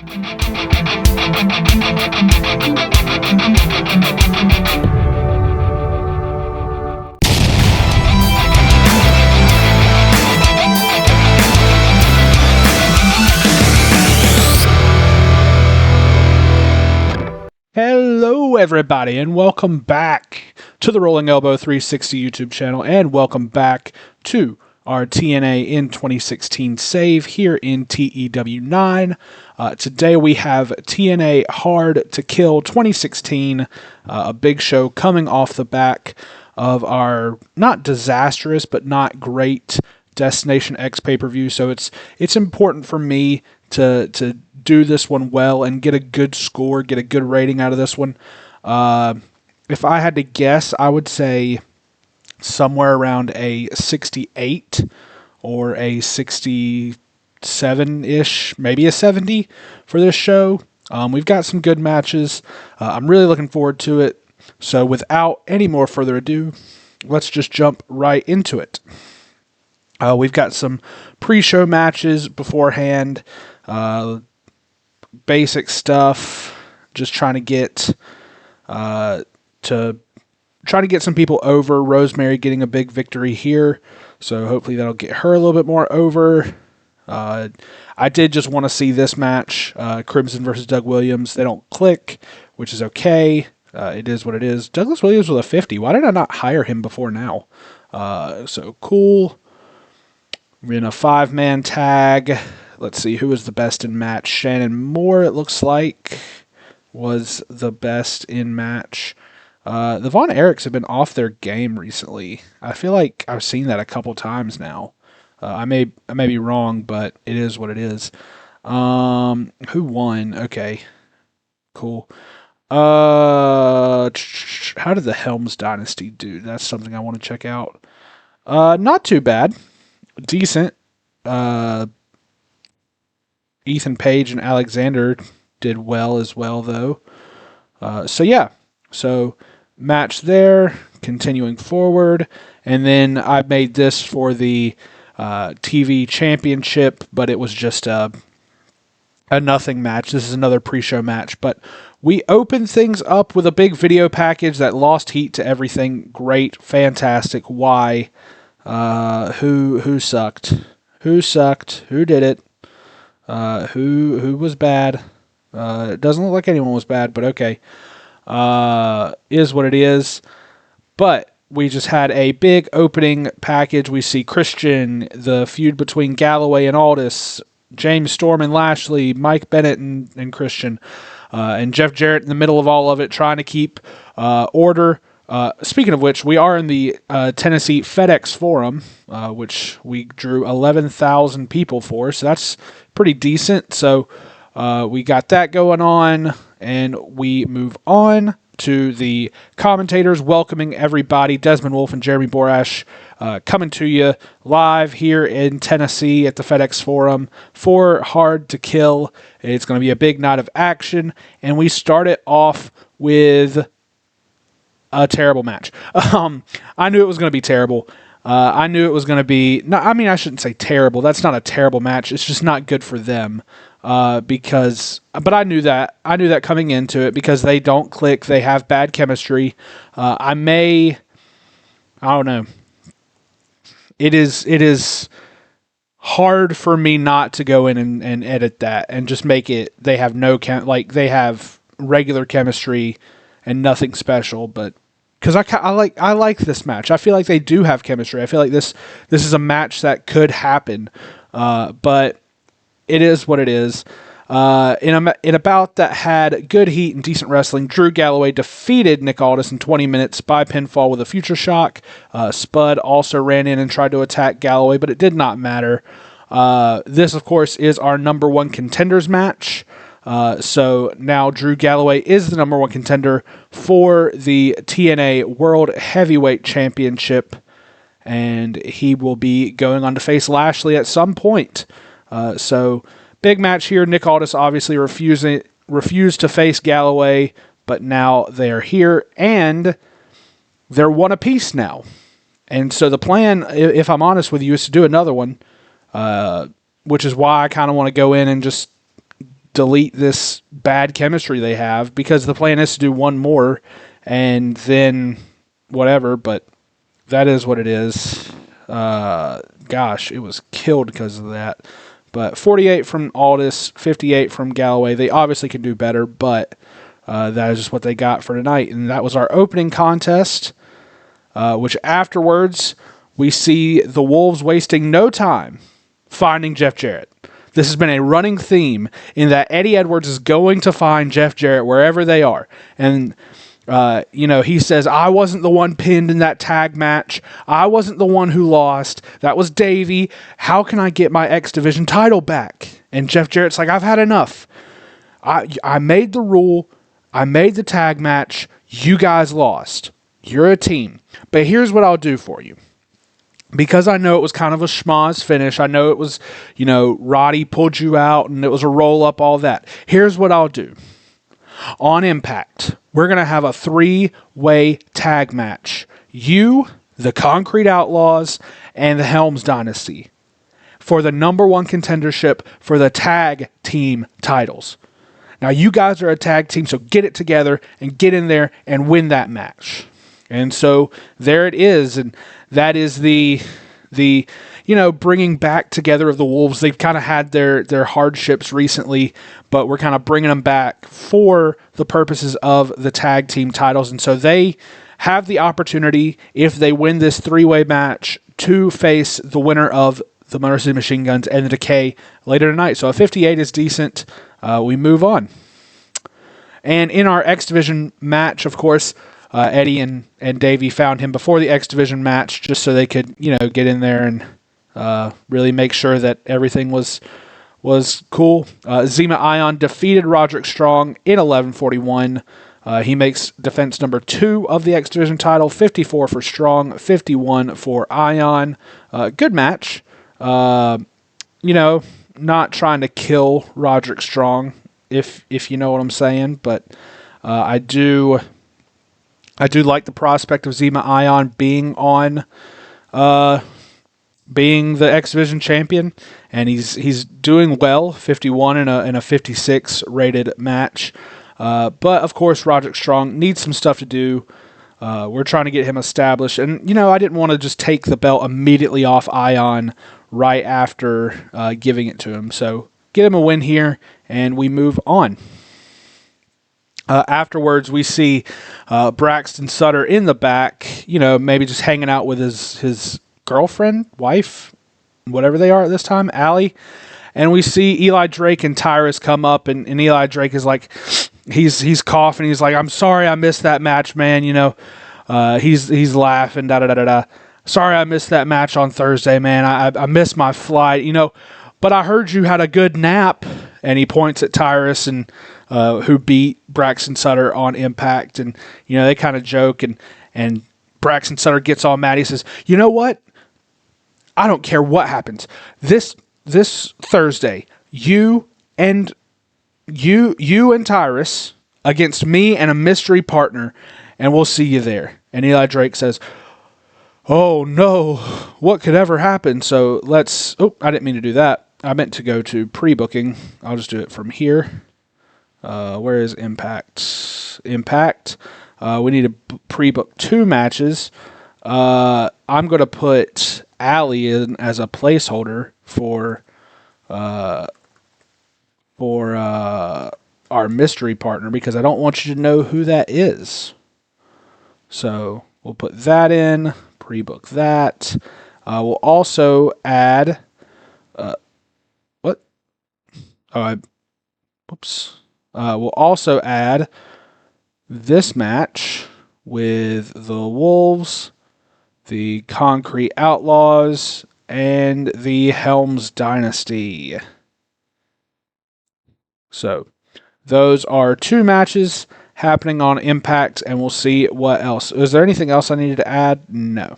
Hello everybody and welcome back to the Rolling Elbow 360 YouTube channel, and welcome back to our TNA in 2016 save here in TEW 9. Today we have TNA Hard to Kill 2016, a big show coming off the back of our not disastrous but not great Destination X pay-per-view. So it's important for me to do this one well and get a good score, get a good rating out of this one. If I had to guess, I would say somewhere around a 68 or a 67-ish, maybe a 70 for this show. We've got some good matches. I'm really looking forward to it. So without any more further ado, let's just jump right into it. We've got some pre-show matches beforehand. Basic stuff, just trying to get some people over. Rosemary getting a big victory here, so hopefully that'll get her a little bit more over. I did just want to see this match, Crimson versus Doug Williams. They don't click, which is okay. It is what it is. Douglas Williams with a 50. Why did I not hire him before now? So cool. We're in a 5-man tag. Let's see, who was the best in match? Shannon Moore, it looks like, was the best in match. The Von Erichs have been off their game recently. I feel like I've seen that a couple times now. I may be wrong, but it is what it is. Who won? Okay, cool. How did the Helms Dynasty do? That's something I want to check out. Not too bad. Decent. Ethan Page and Alexander did well as well, though. So match there, continuing forward. And then I made this for the TV championship, but it was just a nothing match. This is another pre-show match, but we opened things up with a big video package that lost heat to everything. Great, fantastic. Why? Who sucked? Who sucked? Who did it? Who was bad? It doesn't look like anyone was bad, but okay. Is what it is. But we just had a big opening package. We see Christian, the feud between Galloway and Aldis, James Storm and Lashley, Mike Bennett and Christian, and Jeff Jarrett in the middle of all of it, trying to keep order. Speaking of which, we are in the Tennessee FedEx Forum, which we drew 11,000 people for, so that's pretty decent. So we got that going on, and we move on to the commentators welcoming everybody. Desmond Wolfe and Jeremy Borash coming to you live here in Tennessee at the FedEx Forum for Hard to Kill. It's going to be a big night of action, and we start it off with a terrible match. I knew it was going to be terrible. I knew it was going to be... No, I mean, I shouldn't say terrible. That's not a terrible match. It's just not good for them. But I knew that. I knew that coming into it because they don't click. They have bad chemistry. I don't know. It is hard for me not to go in and edit that and just make it... They have they have regular chemistry and nothing special, but because I like this match. I feel like they do have chemistry. I feel like this is a match that could happen, but it is what it is. In a bout that had good heat and decent wrestling, Drew Galloway defeated Nick Aldis in 20 minutes by pinfall with a future shock. Spud also ran in and tried to attack Galloway, but it did not matter. This, of course, is our number one contenders match. So now Drew Galloway is the number one contender for the TNA World Heavyweight Championship, and he will be going on to face Lashley at some point. So big match here. Nick Aldis obviously refused to face Galloway, but now they are here, and they're one apiece now. And so the plan, if I'm honest with you, is to do another one, which is why I kind of want to go in and just delete this bad chemistry they have, because the plan is to do one more and then whatever, but that is what it is. Gosh, it was killed because of that. But 48 from Aldis, 58 from Galloway. They obviously can do better, but that is just what they got for tonight. And that was our opening contest, which afterwards we see the Wolves wasting no time finding Jeff Jarrett. This has been a running theme in that Eddie Edwards is going to find Jeff Jarrett wherever they are. And he says, I wasn't the one pinned in that tag match. I wasn't the one who lost. That was Davey. How can I get my X Division title back? And Jeff Jarrett's like, I've had enough. I made the rule. I made the tag match. You guys lost. You're a team. But here's what I'll do for you. Because I know it was kind of a schmoz finish. I know it was, Roddy pulled you out and it was a roll up, all that. Here's what I'll do. On Impact, we're going to have a 3-way tag match. You, the Concrete Outlaws, and the Helms Dynasty for the number 1 contendership for the tag team titles. Now, you guys are a tag team, so get it together and get in there and win that match. And so there it is, and that is the bringing back together of the Wolves. They've kind of had their hardships recently, but we're kind of bringing them back for the purposes of the tag team titles. And so they have the opportunity, if they win this 3-way match, to face the winner of the Motor City Machine Guns and the Decay later tonight. So a 58 is decent. We move on. And in our X Division match, of course, Eddie and Davey found him before the X Division match just so they could, get in there and really make sure that everything was cool. Zema Ion defeated Roderick Strong in 11:41. He makes defense number 2 of the X Division title, 54 for Strong, 51 for Ion. Good match. Not trying to kill Roderick Strong, if you know what I'm saying, but I do like the prospect of Zema Ion being the X Division champion, and he's doing well, 51 in a 56 rated match. But of course, Roderick Strong needs some stuff to do. We're trying to get him established, and I didn't want to just take the belt immediately off Ion right after giving it to him. So get him a win here, and we move on. Afterwards, we see Braxton Sutter in the back, maybe just hanging out with his girlfriend, wife, whatever they are at this time, Allie. And we see Eli Drake and Tyrus come up, and Eli Drake is like, he's coughing. He's like, I'm sorry I missed that match, man. He's laughing, da-da-da-da-da. Sorry I missed that match on Thursday, man. I missed my flight, but I heard you had a good nap. And he points at Tyrus, and who beat Braxton Sutter on Impact. And, they kind of joke, and Braxton Sutter gets all mad. He says, you know what? I don't care what happens. This Thursday, you and Tyrus against me and a mystery partner, and we'll see you there. And Eli Drake says, oh no, what could ever happen? So I didn't mean to do that. I meant to go to pre-booking. I'll just do it from here. Where is Impact? Impact. We need to pre-book 2 matches. I'm going to put Allie in as a placeholder for our mystery partner, because I don't want you to know who that is. So we'll put that in, pre-book that. We'll also add... we'll also add this match with the Wolves, the Concrete Outlaws, and the Helms Dynasty. So those are 2 matches happening on Impact, and we'll see what else. Is there anything else I needed to add? No.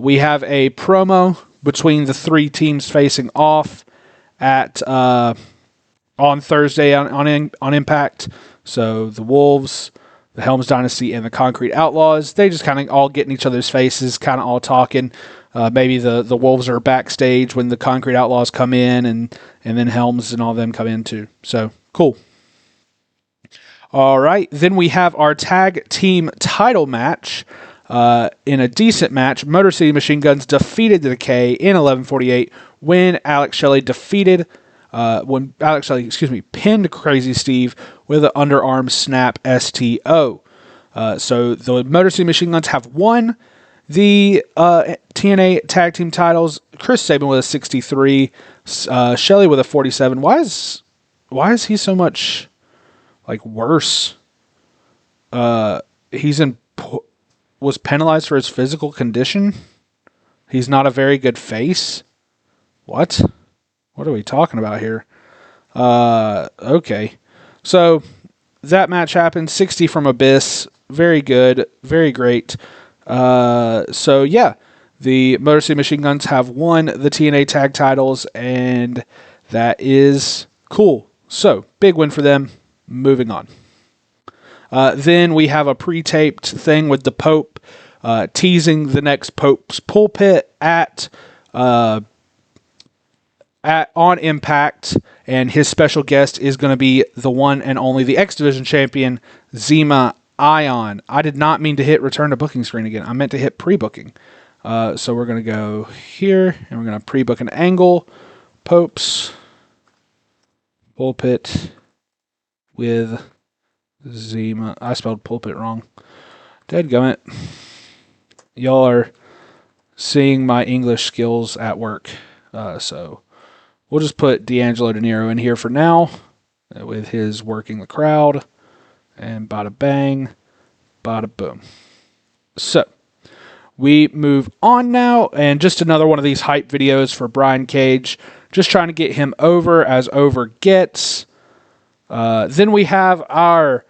We have a promo between the 3 teams facing off at on Thursday on Impact. So the Wolves, the Helms Dynasty and the Concrete Outlaws. They just kind of all get in each other's faces, kind of all talking. Maybe the Wolves are backstage when the Concrete Outlaws come in, and then Helms and all of them come in too. So, cool. All right, then we have our tag team title match. In a decent match, Motor City Machine Guns defeated the Decay in 11:48 when Alex Shelley pinned Crazy Steve with an underarm snap STO. So the Motor City Machine Guns have won the TNA tag team titles. Chris Sabin with a 63, Shelley with a 47. Why is he so much worse? Was penalized for his physical condition. He's not a very good face. What are we talking about here? Okay. So that match happened. 60 from Abyss. Very good. Very great. So yeah, the Motor City Machine Guns have won the TNA tag titles, and that is cool. So big win for them. Moving on. Then we have a pre-taped thing with the Pope teasing the next Pope's pulpit on Impact, and his special guest is going to be the one and only the X Division champion, Zema Ion. I did not mean to hit return to booking screen again. I meant to hit pre-booking. So we're going to go here, and we're going to pre-book an angle. Pope's pulpit with Zema. I spelled pulpit wrong. Dadgummit. Y'all are seeing my English skills at work. So we'll just put D'Angelo De Niro in here for now with his working the crowd. And bada bang, bada boom. So we move on now, and just another one of these hype videos for Brian Cage. Just trying to get him over as over gets. Then we have our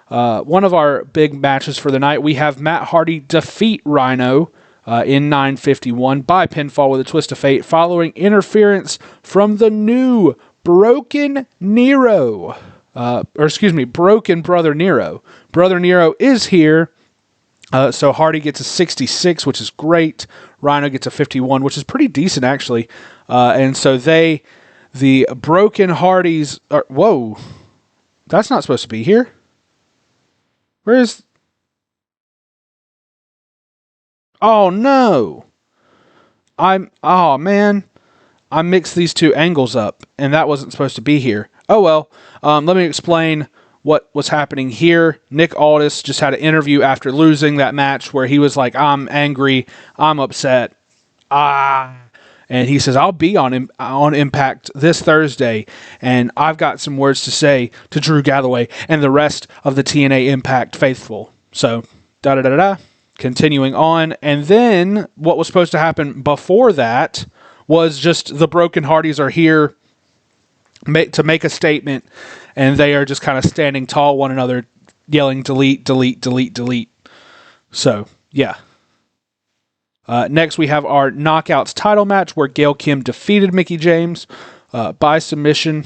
one of our big matches for the night. We have Matt Hardy defeat Rhino in 9:51 by pinfall with a twist of fate following interference from the new Broken Nero. Broken Brother Nero. Brother Nero is here. So Hardy gets a 66, which is great. Rhino gets a 51, which is pretty decent, actually. And so the Broken Hardys are... Whoa. That's not supposed to be here. Where is... Oh, no. Oh, man. I mixed these two angles up, and that wasn't supposed to be here. Oh, well. Let me explain what was happening here. Nick Aldis just had an interview after losing that match where he was like, I'm angry, I'm upset. And he says, I'll be on Impact this Thursday, and I've got some words to say to Drew Galloway and the rest of the TNA Impact faithful. So, continuing on. And then what was supposed to happen before that was just the Broken Hardys are here to make a statement, and they are just kind of standing tall one another, yelling, delete, delete, delete, delete. So, yeah. Next, we have our Knockouts title match where Gail Kim defeated Mickie James by submission.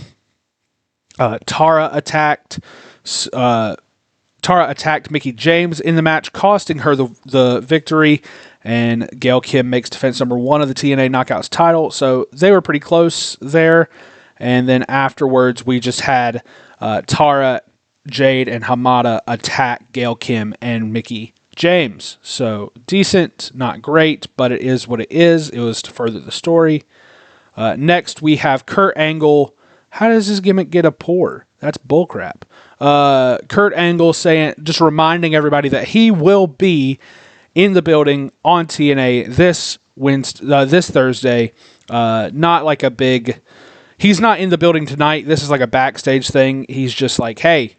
Tara attacked Mickie James in the match, costing her the victory, and Gail Kim makes defense number 1 of the TNA Knockouts title. So they were pretty close there. And then afterwards, we just had Tara, Jade, and Hamada attack Gail Kim and Mickie James. So decent, not great, but it is what it is. It was to further the story. Next, we have Kurt Angle. How does this gimmick get a pour? That's bullcrap. Kurt Angle just reminding everybody that he will be in the building on TNA this Thursday. Not like a big... He's not in the building tonight. This is like a backstage thing. He's just like, hey,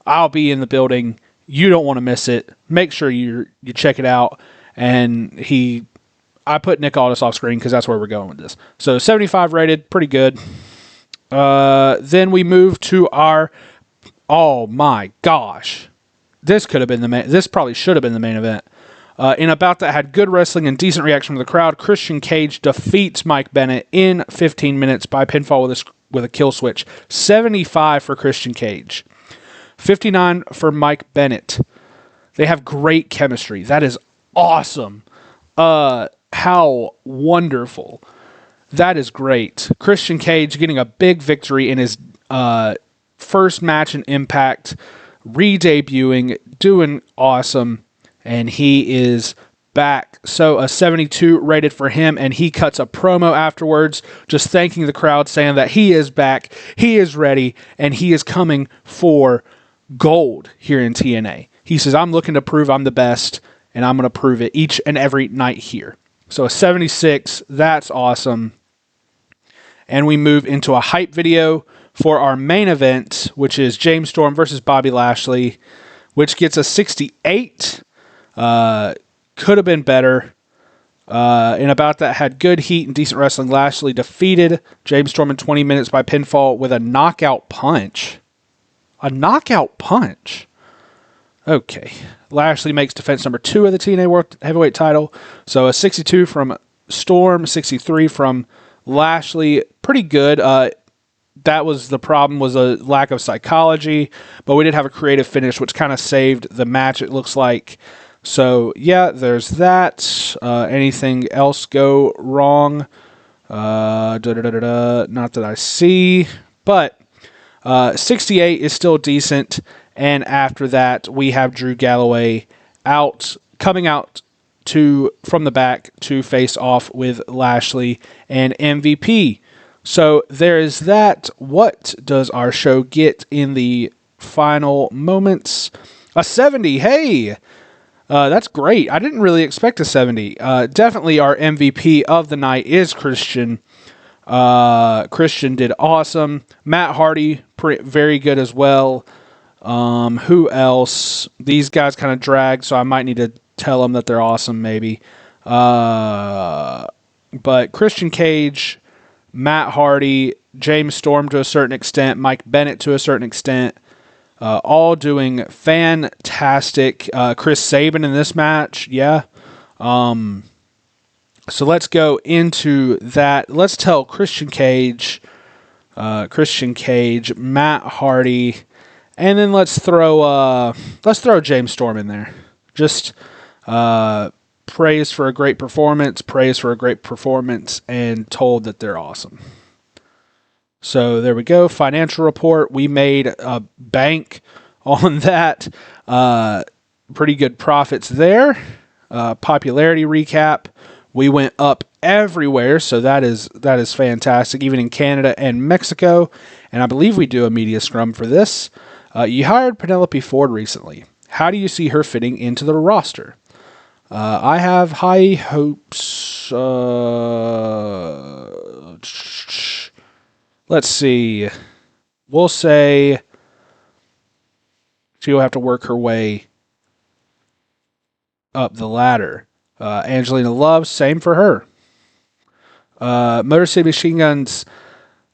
I'll be in the building. You don't want to miss it. Make sure you check it out. And I put Nick Aldis off screen because that's where we're going with this. So 75 rated, pretty good. Then we move to our... Oh my gosh. This could have been this probably should have been the main event. In a bout that had good wrestling and decent reaction from the crowd, Christian Cage defeats Mike Bennett in 15 minutes by pinfall with a kill switch. 75 for Christian Cage. 59 for Mike Bennett. They have great chemistry. That is awesome. How wonderful. That is great. Christian Cage getting a big victory in his first match in Impact, re-debuting, doing awesome, and he is back. So a 72 rated for him, and he cuts a promo afterwards, just thanking the crowd, saying that he is back, he is ready, and he is coming for gold here in TNA. He says, I'm looking to prove I'm the best, and I'm going to prove it each and every night here. So a 76, that's awesome. And we move into a hype video for our main event, which is James Storm versus Bobby Lashley, which gets a 68. Could have been better. And about that, had good heat and decent wrestling. Lashley defeated James Storm in 20 minutes by pinfall with a knockout punch. A knockout punch? Okay. Lashley makes defense number 2 of the TNA World Heavyweight title. So a 62 from Storm, 63 from Lashley. Pretty good. That was the problem, was a lack of psychology. But we did have a creative finish, which kind of saved the match, it looks like. So, yeah, there's that. Anything else go wrong? Not that I see. But 68 is still decent. And after that, we have Drew Galloway coming out from the back to face off with Lashley and MVP. So there is that. What does our show get in the final moments? A 70. Hey! That's great. I didn't really expect a 70. Definitely our MVP of the night is Christian. Christian did awesome. Matt Hardy, very good as well. Who else? These guys kind of drag, so I might need to tell them that they're awesome, maybe. But Christian Cage, Matt Hardy, James Storm to a certain extent, Mike Bennett to a certain extent, all doing fantastic. Chris Sabin in this match, yeah. So let's go into that. Let's tell Christian Cage, Matt Hardy, and then let's throw James Storm in there. Just praise for a great performance, and told that they're awesome. So there we go. Financial report. We made a bank on that. Pretty good profits there. Popularity recap. We went up everywhere, so that is fantastic, even in Canada and Mexico. And I believe we do a media scrum for this. You hired Penelope Ford recently. How do you see her fitting into the roster? I have high hopes. Let's see. We'll say she'll have to work her way up the ladder. Angelina Love, same for her. Motor City Machine Guns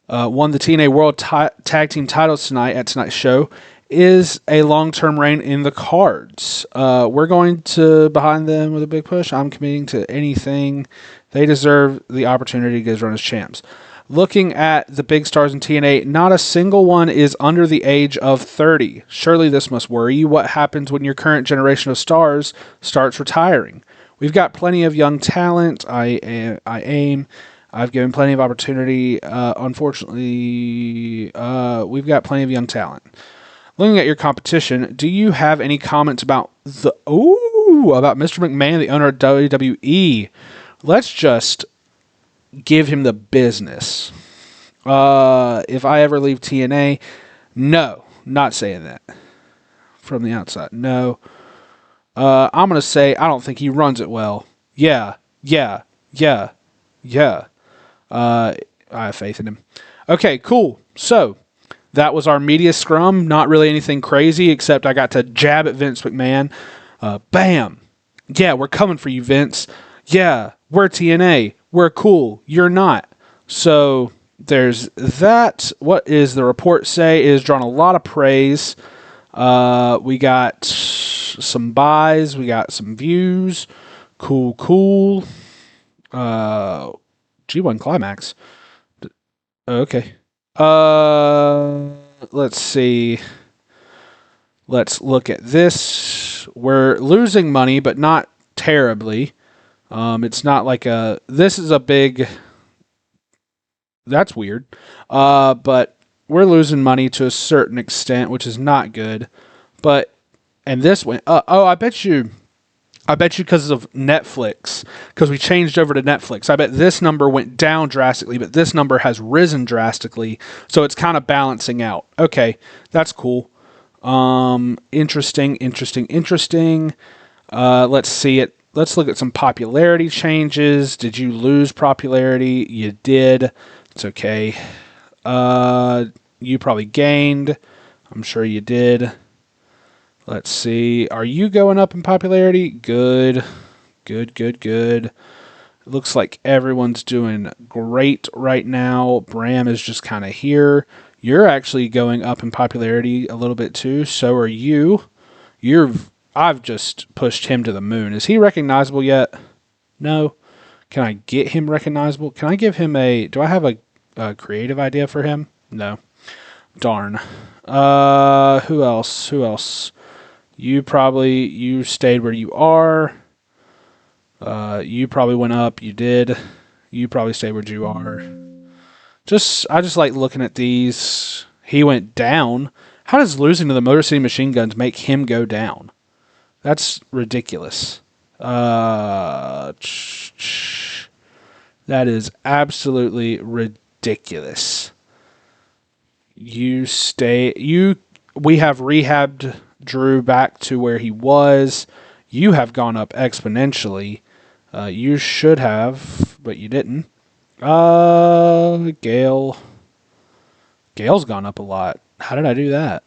won the TNA World Tag Team titles tonight at tonight's show. Is a long-term reign in the cards. We're going to behind them with a big push. I'm committing to anything. They deserve the opportunity to get run as champs. Looking at the big stars in TNA, not a single one is under the age of 30. Surely this must worry you. What happens when your current generation of stars starts retiring? We've got plenty of young talent. I've given plenty of opportunity. Unfortunately, we've got plenty of young talent. Looking at your competition, do you have any comments about Mr. McMahon, the owner of WWE? Let's just give him the business. If I ever leave TNA, no, not saying that from the outside. No. I'm going to say I don't think he runs it well. Yeah. I have faith in him. Okay, cool. So that was our media scrum. Not really anything crazy, except I got to jab at Vince McMahon. Bam. Yeah, we're coming for you, Vince. Yeah, we're TNA. We're cool. You're not. So there's that. What is the report say? It has drawn a lot of praise. We got some buys. We got some views. Cool. G1 Climax. Okay. Let's see. Let's look at this. We're losing money, but not terribly. It's not like this is a big, that's weird. But we're losing money to a certain extent, which is not good. But, and this went, I bet you because of Netflix, because we changed over to Netflix. I bet this number went down drastically, but this number has risen drastically. So it's kind of balancing out. Okay, that's cool. Interesting. Let's see it. Let's look at some popularity changes. Did you lose popularity? You did. It's okay. You probably gained. I'm sure you did. Let's see. Are you going up in popularity? Good. Looks like everyone's doing great right now. Bram is just kind of here. You're actually going up in popularity a little bit too. So are you. I've just pushed him to the moon. Is he recognizable yet? No. Can I get him recognizable? Can I give him do I have a creative idea for him? No. Darn. Who else? You stayed where you are. You probably went up. You did. You probably stayed where you are. I just like looking at these. He went down. How does losing to the Motor City Machine Guns make him go down? That's ridiculous. That is absolutely ridiculous. We have rehabbed Drew back to where he was. You have gone up exponentially. You should have, but you didn't. Gail's gone up a lot. How did I do that?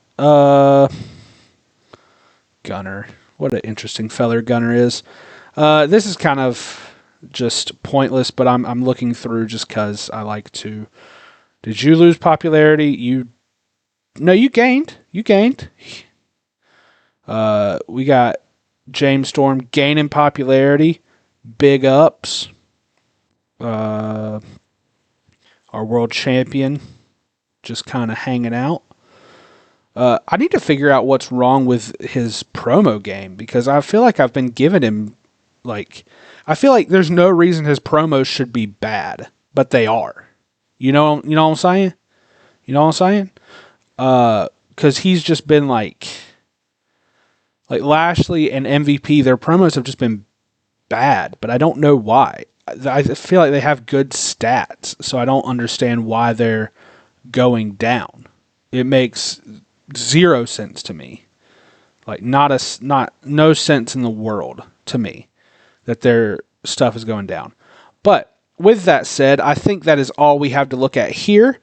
Gunner. What an interesting feller Gunner is. This is kind of just pointless, but I'm looking through just because I like to. Did you lose popularity? No, you gained. You gained. We got James Storm gaining popularity. Big ups. Our world champion just kind of hanging out. I need to figure out what's wrong with his promo game because I feel like I've been giving him I feel like there's no reason his promos should be bad, but they are. You know what I'm saying? Because he's just been like Lashley and MVP, their promos have just been bad, but I don't know why. I feel like they have good stats, so I don't understand why they're going down. It makes zero sense to me. No sense in the world to me that their stuff is going down. But with that said, I think that is all we have to look at here.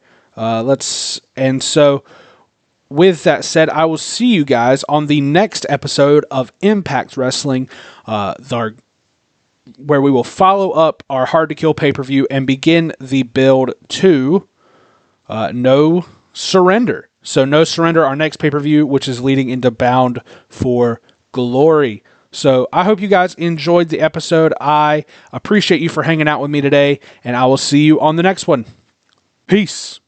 With that said, I will see you guys on the next episode of Impact Wrestling, where we will follow up our Hard to Kill pay-per-view and begin the build to No Surrender. So No Surrender, our next pay-per-view, which is leading into Bound for Glory. So I hope you guys enjoyed the episode. I appreciate you for hanging out with me today, and I will see you on the next one. Peace.